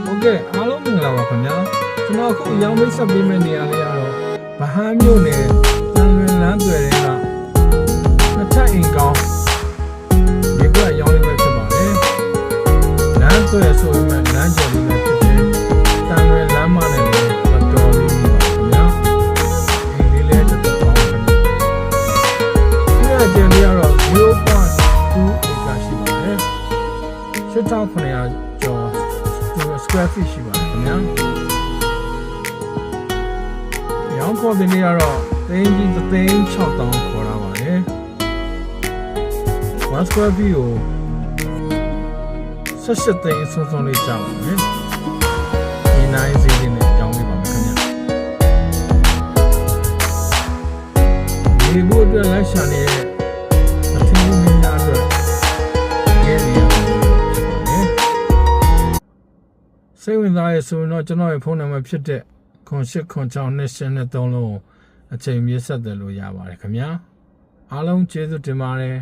ဟုတ်ကဲ့အားလုံးမင်္ဂလာပါခင်ဗျာကျွန်တော်အခုရောင်းမိတ်ဆက်ပေးမယ့်နေရာလေးကတော့ဗဟန်းမြို့နယ်တန်လွင်လမ်းသွယ်တွေကနှစ်ထပ်အိမ်ကောင်းမြေကွက်ရောင်းလေးပဲဖြစ်ပါတယ်လမ်းသွယ်ဆိုရင်လမ်းကျော်လေးပဲဖြစ်တယ်တန်လွင်လမ်းမနဲ့လည်းတော်တော်လေးနေပါခင်ဗျာအိမ်လေးလည်းတော်တော်ကောင်းခင်ဗျာဒီအကျယ်လေးကတော့ 0.2 acre ရှိပါတယ်8,900ကျော်square feet ရှိပါတယ်ခင်ဗျာရောင်းခေါ်တဲ့နေ့ကတော့သိန်းကြီး3,600ခေါ်လာပါတယ်1 square feet ကို18သိန်းဆုံးလေးကြောက်ပါတယ်ဒီနိုင်စီလေးနဲ့ကြောင်းပေးပါမယ်ခင်ဗျာဒီဘုတ်အတွက်လိုက်ရှာနေတဲ့အထင်းမင်းများအတွက်ရေးရစိတ်ဝင်စားရဆိုရင်တော့ကျွန်တော်ရဲ့ဖုန်းနံပါတ်ဖြစ်တဲ့08962823လုံးအချိန်မြင့်ဆက်တယ်လို့ရပါတယ်ခင်ဗျာအားလုံးကျေးဇူးတင်ပါတယ်